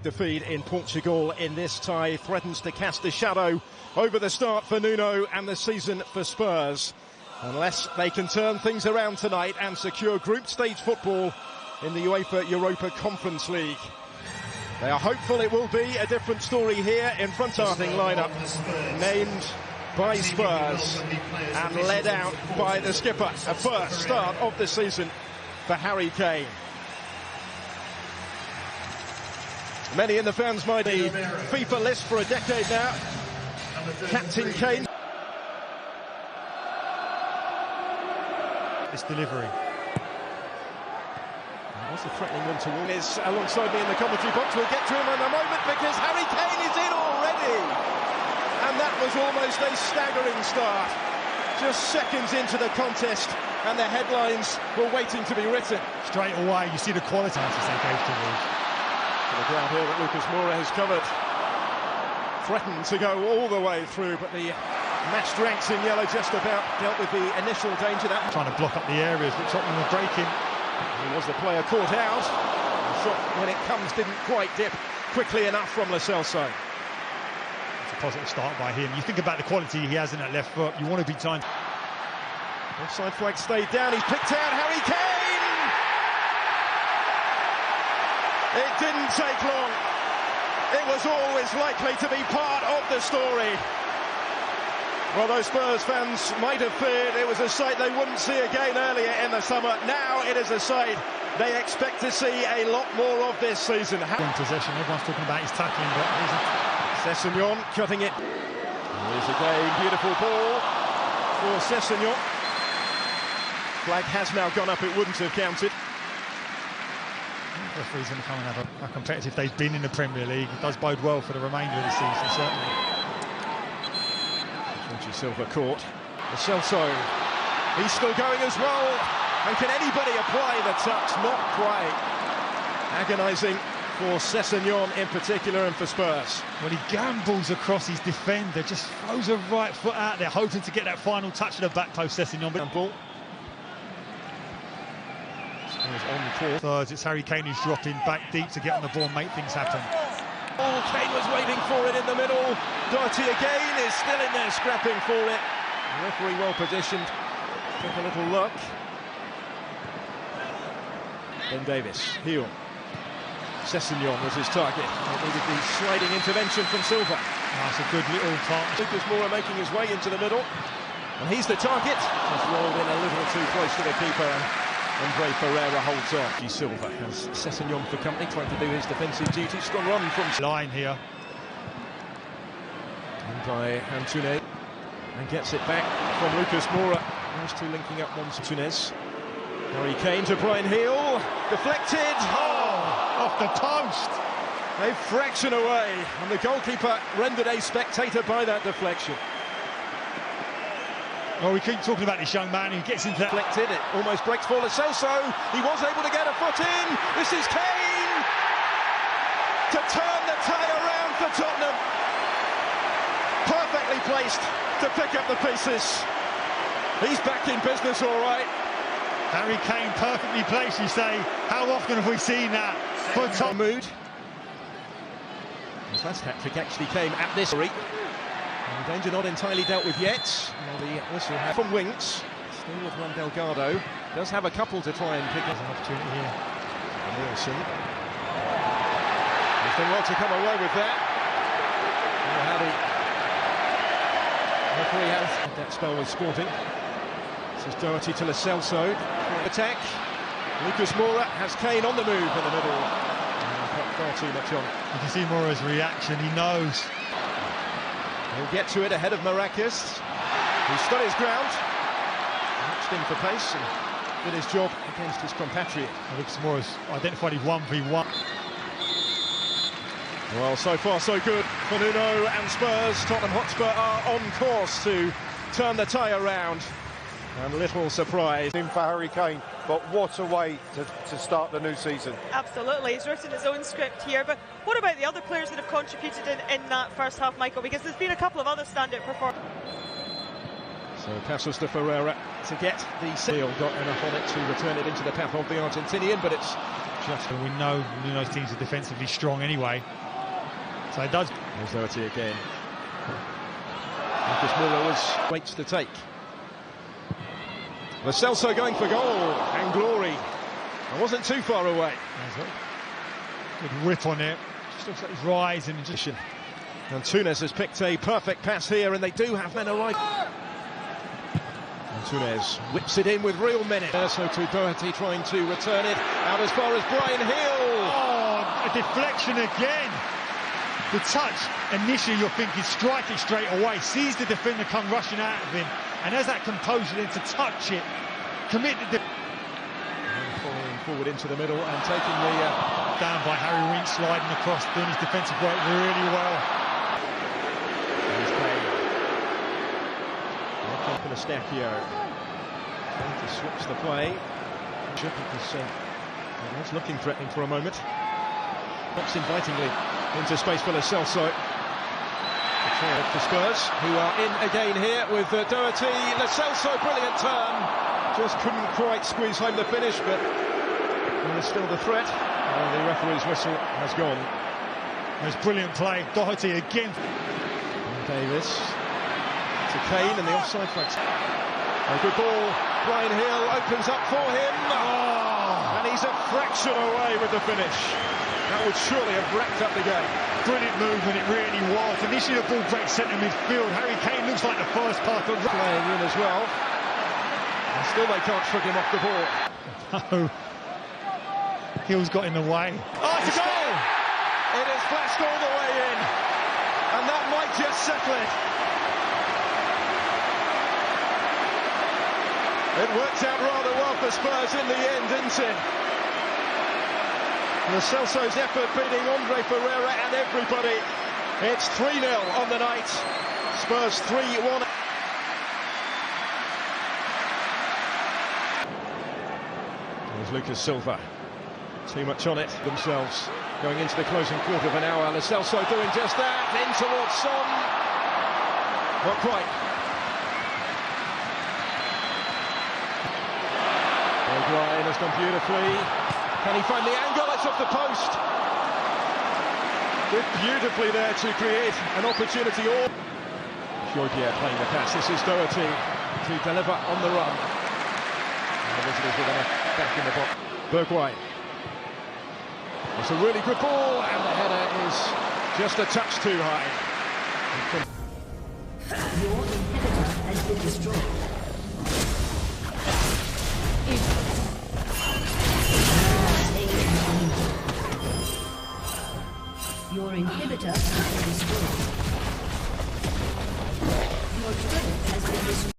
Defeat in Portugal in this tie threatens to cast a shadow over the start for Nuno and the season for Spurs, unless they can turn things around tonight and secure group stage football in the UEFA Europa Conference League. They are hopeful it will be a different story here in front of the starting lineup, named by Spurs and led out by the skipper. A first start of the season for Harry Kane. Many in the fans might be FIFA list for a decade now. Captain Kane. This delivery. That's a threatening one to win. Is alongside me in the commentary box. We'll get to him in a moment because Harry Kane is in already. And that was almost a staggering start. Just seconds into the contest and the headlines were waiting to be written. Straight away you see the quality as they go towards. The ground here that Lucas Moura has covered. Threatened to go all the way through, but the matched ranks in yellow just about dealt with the initial danger. That trying to block up the areas that Tottenham were breaking. He was the player caught out. The shot, when it comes, didn't quite dip quickly enough from Lo Celso. It's a positive start by him. You think about the quality he has in that left foot. You want to be trying. Offside flag stayed down. He's picked out Harry Kane. It didn't take long. It was always likely to be part of the story. Well, those Spurs fans might have feared it was a sight they wouldn't see again earlier in the summer. Now it is a sight they expect to see a lot more of this season. In possession, everyone's talking about his tackling, but Sessegnon cutting it. Here's again, beautiful ball for Sessegnon. Flag has now gone up, it wouldn't have counted. The referee's going to come and have a competitive. They've been in the Premier League. It does bode well for the remainder of the season, certainly. Silva caught. Lo Celso, he's still going as well. And can anybody apply the touch? Not quite. Agonising for Sessegnon in particular and for Spurs. When he gambles across his defender, just throws a right foot out there, hoping to get that final touch of the back post. Sessegnon. Ball. On the court. Thirds, it's Harry Kane who's dropping back deep to get on the ball and make things happen. Oh, Kane was waiting for it in the middle. Doherty again is still in there scrapping for it. The referee well positioned. Took a little luck. Ben Davis, heel. Sessegnon was his target. It needed the sliding intervention from Silva. That's a good little part. Lucas Moura making his way into the middle. And he's the target. Just rolled in a little too close to the keeper. And Ferreira holds on. Silva has Sessegnon for company, trying to do his defensive duty. Strong run from line here. And by Antunes. And gets it back from Lucas Moura. Those two linking up once. Antunes. Harry Kane to Brian Hill. Deflected. Oh, off the post. A fraction away. And the goalkeeper rendered a spectator by that deflection. Well, we keep talking about this young man who gets into that. Deflected, it almost breaks for Lo Celso. He was able to get a foot in. This is Kane to turn the tie around for Tottenham. Perfectly placed to pick up the pieces. He's back in business all right. Harry Kane perfectly placed, you say. How often have we seen that for Tottenham? Mood. His last hat-trick actually came at this week. The danger not entirely dealt with yet. Well, the whistle from Winks. Still with Juan Delgado. Does have a couple to try and pick up. An opportunity here. Nielsen. He's done well to come away with that. How the referee has that spell with Sporting. This is Doherty to Lo Celso. Attack. Lucas Moura has Kane on the move in the middle. Not far too much on. You can see Moura's reaction. He knows. He'll get to it ahead of Maracas, who stood his ground, matched in for pace and did his job against his compatriot. Lucas Moura's identified his 1v1. Well, so far so good for Nuno and Spurs. Tottenham Hotspur are on course to turn the tie around. And little surprise in for Harry Kane, but what a way to start the new season. Absolutely, he's written his own script here, but what about the other players that have contributed in that first half, Michael? Because there's been a couple of other standout performances. So passes to Ferreira to get the seal. Got enough on it to return it into the path of the Argentinian, but it's just... We know Nuno's teams are defensively strong anyway. So it does... There's Doherty again. Marcus Moura waits to take. Lo Celso going for goal, and glory. It wasn't too far away. Good whip on it. Just looks like he's rising and just... Antunes has picked a perfect pass here, and they do have men arriving. Antunes whips it in with real menace. So to Doherty trying to return it out as far as Brian Hill. Oh, a deflection again. The touch, initially you're thinking strike it straight away, sees the defender come rushing out of him, and has that composure then to touch it, commit the... Falling forward into the middle and taking the... Down by Harry Winks, sliding across, doing his defensive work really well. Here's Payne. Up in Eustachio. Trying to switch the play. Because he was looking threatening for a moment. Pops invitingly into space for Lo Celso. The try for Spurs, who are in again here with Doherty. Lo Celso, brilliant turn. Just couldn't quite squeeze home the finish, but there is still the threat. The referee's whistle has gone. There's brilliant play. Doherty again. Davis to Kane and the offside flag. A good ball. Brian Hill opens up for him. Oh. And he's a fraction away with the finish. That would surely have wrapped up the game. Brilliant movement, it really was. Initially the ball breaks centre midfield. Harry Kane looks like the first part of playing in as well. And still they can't shrug him off the ball. No. Hill's got in the way. Oh, it's a goal! It has flashed all the way in. And that might just settle it. It worked out rather well for Spurs in the end, didn't it? Lo Celso's effort beating Andre Ferreira and everybody. It's 3-0 on the night. Spurs 3-1. There's Lucas Silva. Too much on it themselves. Going into the closing quarter of an hour. Lo Celso doing just that. In towards Son. Not quite. Ryan has done beautifully. Can he find the angle? It's off the post. Did beautifully there to create an opportunity. Joypier playing the pass. This is Doherty to deliver on the run. And the visitors with enough back in the box. Bergwijn. It's a really good ball, and the header is just a touch too high. Your inhibitor has been destroyed. Your inhibitor has been destroyed.